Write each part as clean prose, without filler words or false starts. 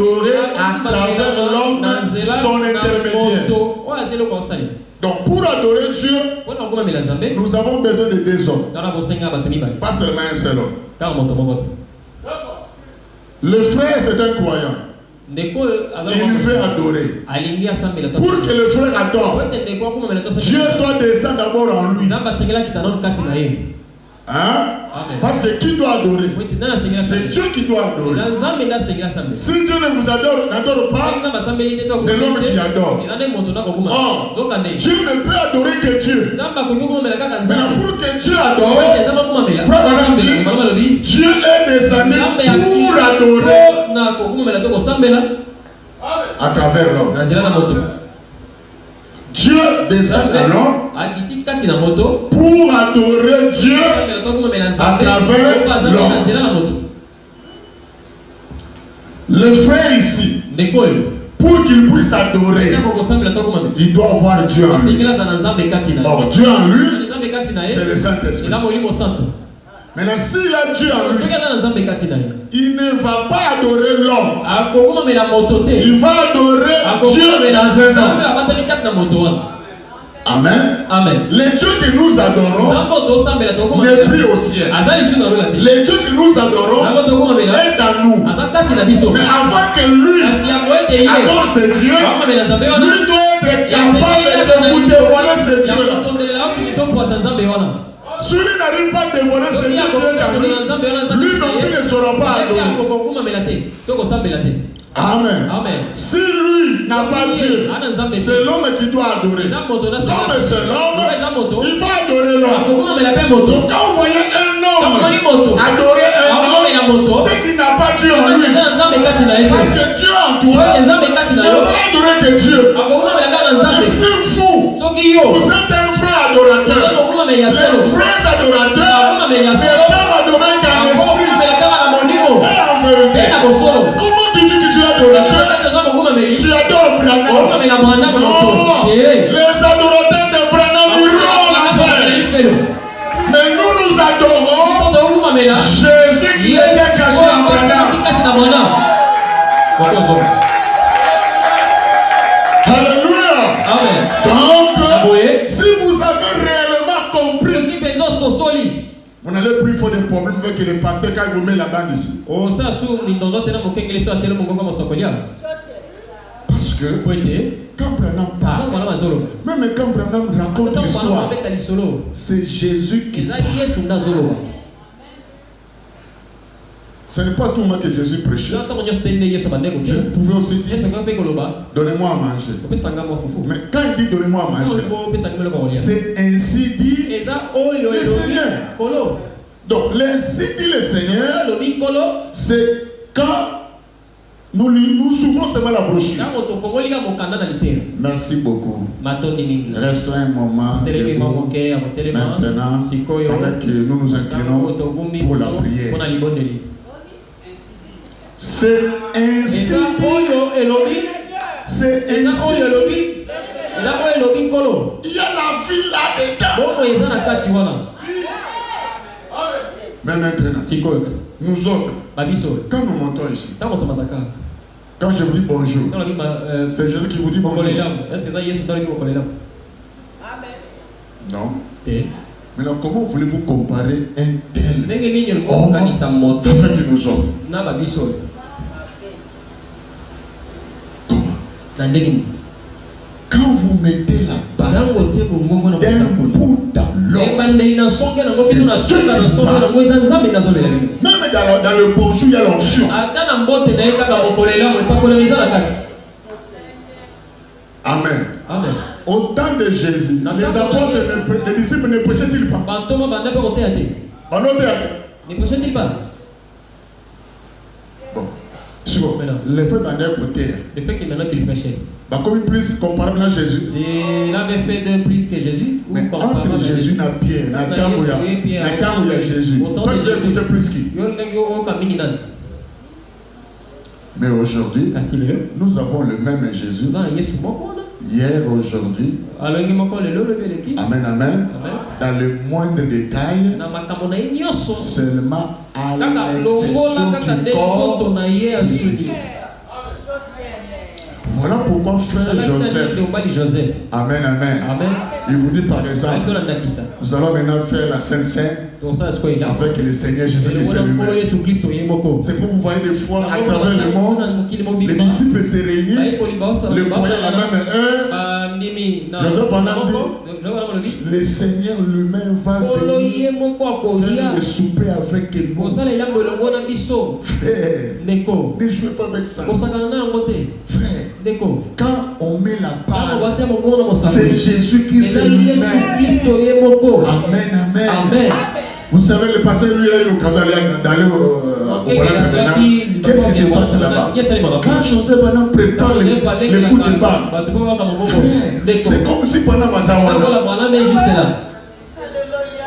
adorer à travers l'homme, son intermédiaire. Donc pour adorer Dieu, nous avons besoin de deux hommes. Pas seulement un seul homme. Le frère, c'est un croyant. Il veut adorer. Pour que le frère adore, Dieu doit descendre d'abord en lui. Hein? Parce que qui doit adorer? C'est Dieu qui doit adorer. Si Dieu ne vous n'adore pas, c'est l'homme qui adore. Or, Dieu ne peut adorer que Dieu. Maintenant, pour que Dieu adore, frère dit, Dieu est descendu pour adorer à travers l'homme. Dieu descend à l'homme pour adorer Dieu à travers l'homme. Le frère ici, pour qu'il puisse adorer, il doit avoir Dieu en lui. Or, Dieu en lui, c'est le Saint-Esprit. Maintenant, s'il a Dieu en lui, il ne va pas adorer l'homme. Il va adorer Dieu dans un homme. Amen. Amen. Les dieux que nous adorons n'est plus au ciel. Les dieux que nous adorons est en nous. Mais avant que lui adore ce Dieu, lui doit être capable de vous dévoiler ce Dieu. Si lui n'arrive pas à dévoiler ce Dieu, lui non plus ne saura pas adorer. Amen. Amen. Si lui n'a pas Dieu, c'est l'homme qui doit adorer. Comme c'est l'homme, il va adorer l'homme. Donc quand vous voyez un homme adorer un homme, c'est qu'il n'a pas Dieu en lui. Parce que Dieu en toi ne va adorer que Dieu. Mais si vous êtes un frère adorateur, les frères adorateurs ne peuvent adorer qu'en esprit et en vérité. Comment tu dis que tu es adorateur? Tu adores Branham. Non, les adorateurs de Branham iront en enfer. Mais nous adorons Jésus qui était caché en Branham. Alléluia. Donc, si vous avez réellement compris, vous n'allez plus faire des problèmes avec les pasteurs quand ils vous mettent la bande ici. Parce que quand Branham parle, même quand Branham raconte l'histoire, c'est Jésus qui parle. Ce n'est pas tout le monde que Jésus prêchait. Je pouvais aussi dire, donnez-moi à manger. Mais quand il dit donnez-moi à manger, c'est ainsi dit le Seigneur. Donc, ainsi dit le Seigneur, c'est quand nous souffrons seulement la brochure. Merci beaucoup. Restons un moment debout. Maintenant, pendant que nous nous inclinons pour la prière. C'est ainsi dit. C'est ainsi dit. Il y a la vie là-dedans. Mais maintenant, nous autres, quand nous montons ici, quand je vous dis bonjour, c'est Jésus qui vous dit bonjour. Non. Maintenant, comment voulez-vous comparer un tel homme avec nous autres? Quand vous mettez la balle d'un bout dans l'autre, même dans le bonjour, il y a l'onction. Amen. Amen. Au temps de Jésus, les apôtres, les disciples ne prêchaient-ils pas? Ne prêchaient-ils pas? Bon. Le fait d'un côté. Le fait qu'il prêchait. Comme il plus comparable à Jésus. Il avait fait de plus que Jésus. Mais entre Jésus et Pierre, il y a Jésus. Toi, tu dois écouter plus qui? Mais aujourd'hui, nous avons le même Jésus. Hier, aujourd'hui. Amen, amen. Dans le moindre détail, seulement à l'exception du corps physique. Voilà pourquoi frère Joseph. Amen, amen. Il vous dit par exemple, nous allons maintenant faire la Sainte Seine avec le Seigneur Jésus-Christ lui-même. C'est pour vous voyez des fois à travers le monde, les disciples se réunissent, le croyant à la même heure. Joseph Banam dit, le Seigneur lui-même va venir faire le souper avec nous. Frère, ne jouez pas avec ça. Frère, quand on met la part, c'est Jésus-Christ lui-même. Amen, amen. Vous savez, le pasteur lui a eu l'occasion d'aller au Banana. Qu'est-ce qui se passe là-bas? Quand Joseph Banam prépare les coups de barre, c'est comme si Banam a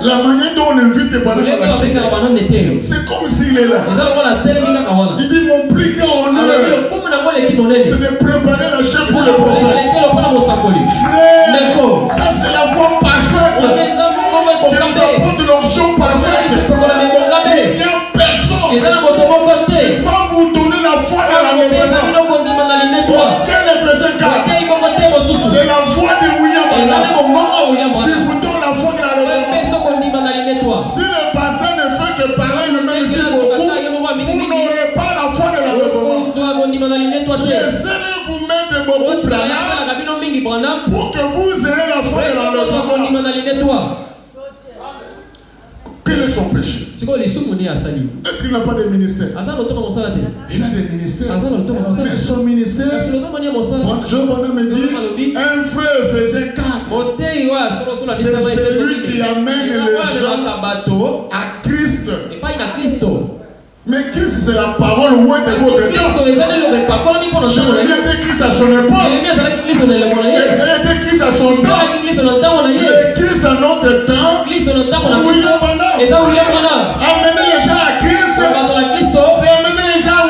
la manière dont on invite Banam à la chaîne, c'est comme s'il est là. Il dit mon plus grand honneur, c'est de préparer la chaîne pour le prophète. Frère, ça c'est la voie parfaite. Que nous apporte l'onction parfaite. Il n'y a personne qui va vous donner la foi de la revenant. Quel est le présent cas? C'est la foi de William qui vous donne la foi de la revenant. Si le passé ne fait que parler le même ici beaucoup, vous n'aurez pas la foi de la revenant. Laissez-vous mettre beaucoup Branham pour que vous ayez la foi de la revenant. Quel est son péché? Est-ce qu'il n'a pas de ministère? Il a des ministères. Mais son ministère, Jean Bonhomme me dit, un frère faisait 4. C'est celui qui amène les gens à Christ. Mais Christ, c'est la parole loin de votre temps. Je viens de Christ à son époque. Isaïe était Christ à son temps. Mais Christ à notre temps, c'est William Branham. Amener les gens à Christ, c'est amener les gens à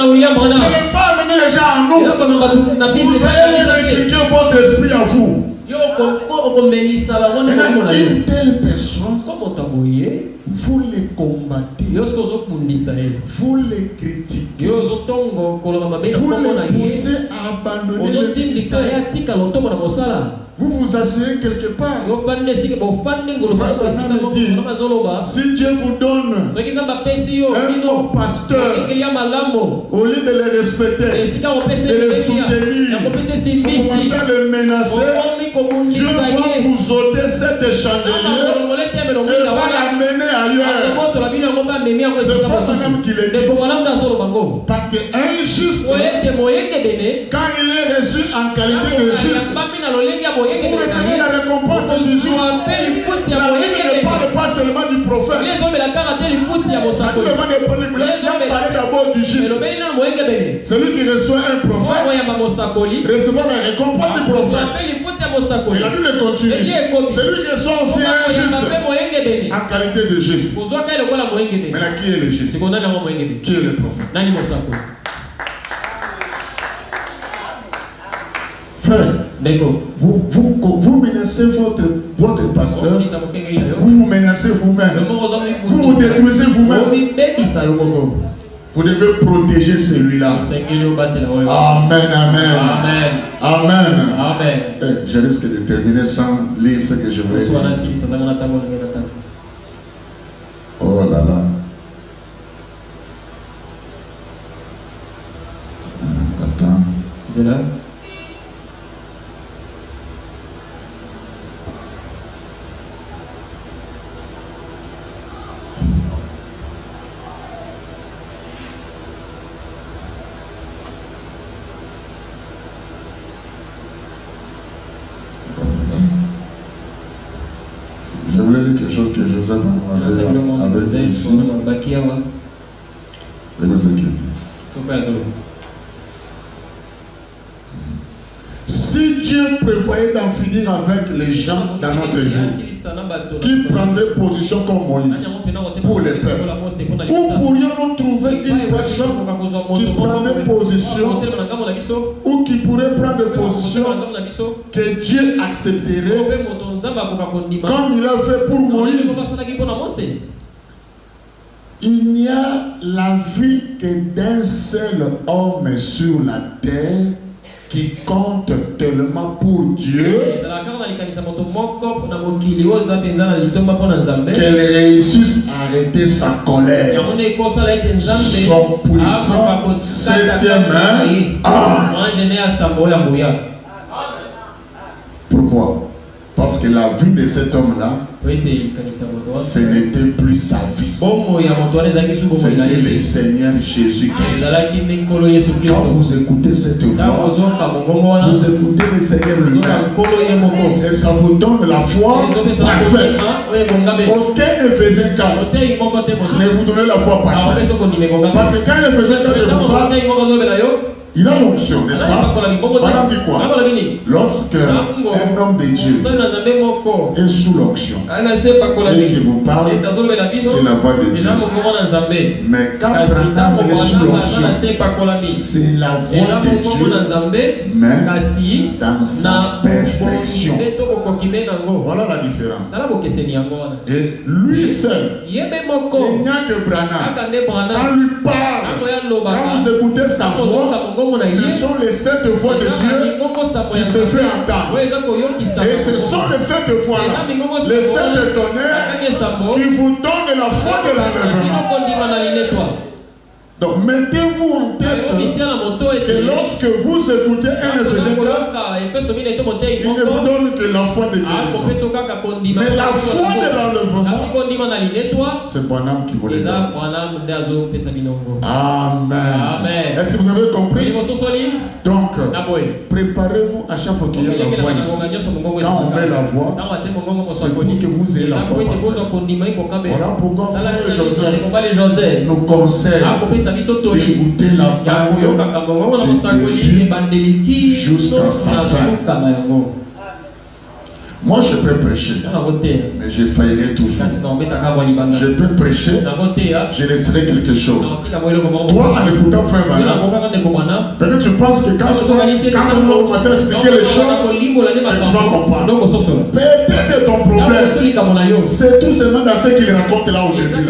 William Branham. Ce n'est pas amener les gens à nous. Vous allez répliquer votre esprit à vous. Une telle personne, vous les combattez, vous les critiquez, vous les poussez à abandonner le ministère. Vous vous asseyez quelque part. Si Dieu vous donne un bon pasteur, au lieu de les respecter, de les soutenir, vous commencez à les menacer, Dieu va vous ôter cette chandelier et va l'amener ailleurs. C'est pas même qu'il est dit. Parce qu'un juste, quand il est reçu en qualité de juste, pour recevoir la récompense du juste, la Bible ne parle pas seulement du prophète. La Bible ne parle d'abord du juste. Celui qui reçoit un prophète recevra la récompense du prophète. Et la Bible continue. Celui qui reçoit aussi un juste en qualité de juste. Maintenant, qui est le juste? Qui est le prophète? Frère, vous menacez votre pasteur, vous menacez vous-même, vous détruisez vous-même. Vous devez protéger celui-là. Amen, amen. Amen. Amen. Je risque de terminer sans lire ce que je voulais dire. Oh là là. Attends. C'est là. Je voulais dire quelque chose que Joseph avait dit ici. Et vous inquiétez. Si Dieu prévoyait d'en finir avec les gens dans notre jour, qui prendraient position comme Moïse pour les peuples, où pourrions-nous trouver une personne qui prendrait position ou qui pourrait prendre position que Dieu accepterait comme il a fait pour Moïse? Il n'y a la vie que d'un seul homme sur la terre qui compte tellement pour Dieu qu'elle réussisse à arrêter sa colère. Son puissant septième Pourquoi? Parce que la vie de cet homme-là, ce n'était plus sa vie. C'était le Seigneur Jésus-Christ. Quand vous écoutez cette voix, vous écoutez le Seigneur lui-même. Et ça vous donne la foi parfaite. Aucun ne faisait cas. Mais vous donnez la foi parfaite. Parce que quand il faisait cas de vous parle, il a l'onction, n'est-ce pas? Madame dit quoi? Lorsque un homme de Dieu est sous l'onction et qu'il vous parle, c'est la voix de Dieu. Mais quand Branham est sous l'onction, c'est la voix de Dieu, mais dans sa perfection. Voilà la différence. Et lui seul, il n'y a que Branham. Quand lui parle, quand vous écoutez sa voix, ce sont les 7 voix de Dieu qui se fait entendre. Et ce sont les 7 voix-là, les 7 tonnerres qui vous donnent la foi de l'enlèvement. Donc mettez-vous en tête que lorsque vous écoutez un Éphésiens, il ne vous donne que la foi de guérison. Mais la foi de l'enlèvement, c'est Branham qui vous les donne. Amen. Est-ce que vous avez compris? Donc, préparez-vous à chaque fois qu'il y a la voix ici. Quand on met la voix, c'est pour que vous ayez la foi. Voilà pourquoi frère Joseph nous conseille d'écouter la parole de Dieu jusqu'à sa fin. Moi je peux prêcher, mais je faillirai toujours. Je peux prêcher, je laisserai quelque chose. Toi, en écoutant frère Manan, peut-être tu penses que quand on va commencer à expliquer les choses, tu vas comprendre. Peut-être ton problème, c'est tout seulement dans ce qu'il raconte là au début.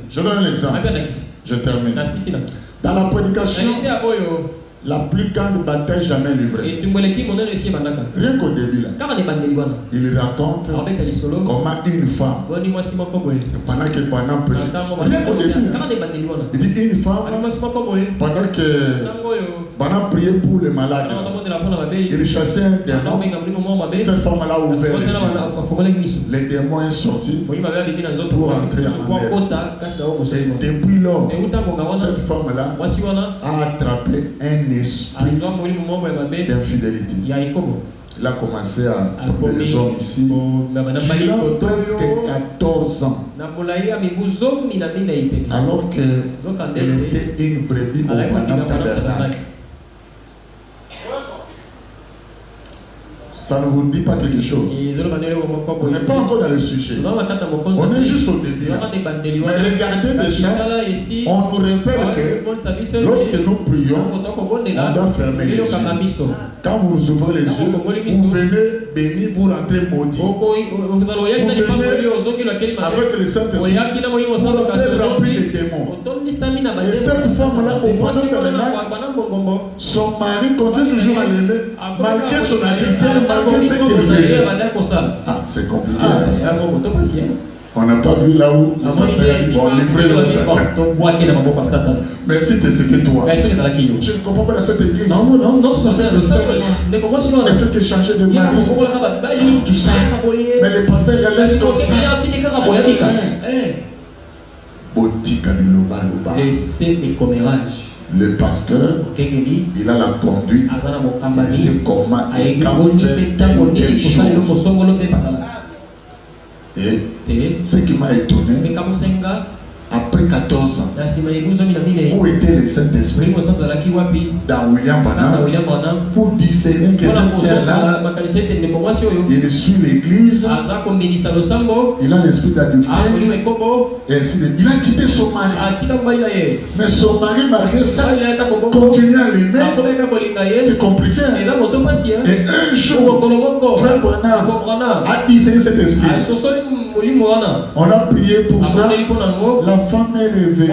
Je donne un exemple. Je termine. Dans la prédication, la plus grande bataille jamais livrée. Rien qu'au début là, il raconte comment une femme, pendant que Branham prêchait, rien qu'au début, il dit une femme, pendant que Branham priait pour les malades, il chassait un démon. Cette femme là a ouvert les yeux. Les démons sont sortis pour entrer en elle. Et depuis lors, cette femme là a attrapé un esprit d'infidélité. Il a commencé à trouver les hommes ici. Il a presque 14 ans. Alors qu'elle était une brebis au Branham Tabernacle. Ça ne vous dit pas quelque chose. On n'est pas encore dans le sujet. On est juste au début. Mais regardez déjà, on nous révèle que lorsque nous prions, on doit fermer les yeux. Quand vous ouvrez les yeux, vous venez béni, vous rentrez maudit. Vous venez avec le Saint-Esprit, vous rentrez rempli de démons. Et cette femme-là, au Branham Tabernacle, son mari continue toujours à l'aimer, malgré son adultère, malgré ce qu'il faisait. Ah, c'est compliqué. On n'a pas vu là où le pasteur a dit, bon, livrez le Satan. Mais si c'est ce que toi, je ne comprends pas dans cette église. Non, ne fait que changer de mari. Tout ça. Mais le pasteur, il laisse comme ça. Laissez les commérages. Le pasteur, il a la conduite. Il sait comment et quand faire quelque chose. Et ce qui m'a étonné, après 14 ans, où était le Saint-Esprit dans William Branham pour discerner que cette sœur-là, il suit l'église, il a l'esprit d'adultère, il a quitté son mari. Mais son mari, malgré ça, continue à l'aimer. C'est compliqué. Et un jour, frère Branham a discerné cet esprit. On a prié pour ça. La femme femme est réveillée.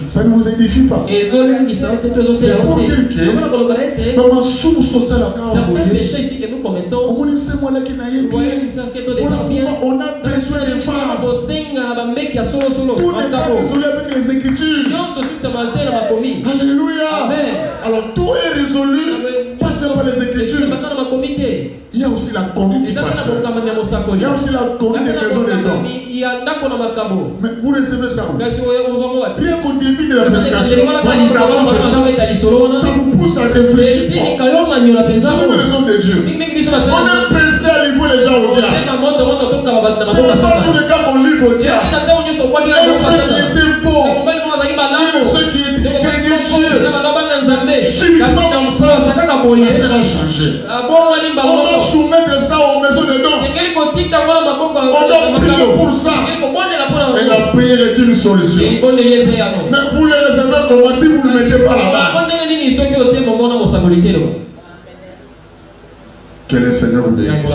Ça ne vous édifie pas. C'est pour dire que dans ma source, certains péchés ici que nous commettons, on a besoin de phase. Tout n'est pas résolu avec les Écritures. Alléluia. Alors tout est résolu pas seulement par les Écritures. Il y a aussi la conduite du pasteur. Il y a aussi la conduite des maisons des dons. Mais vous recevez ça. Rien qu'au début de la prédication, ça vous pousse à réfléchir. C'est une raison de Dieu. On est pressé à livrer les gens au diable. C'est pas tous les cas qu'on livre au diable. Et ceux qui étaient pauvres, et ceux qui craignent Dieu, subitement comme ça, ça sera changé. On doit soumettre ça aux maisons de dons. On doit prier pour ça. Et la prière est une solution. Mais vous les recevez comment si vous ne le mettez pas là-bas? Que le Seigneur vous bénisse.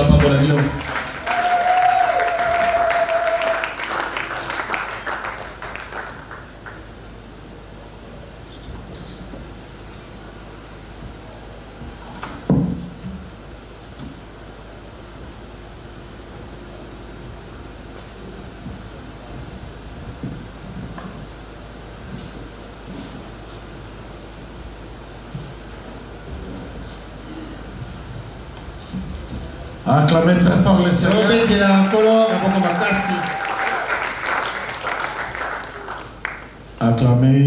Acclamez très fort le Seigneur. Acclamez.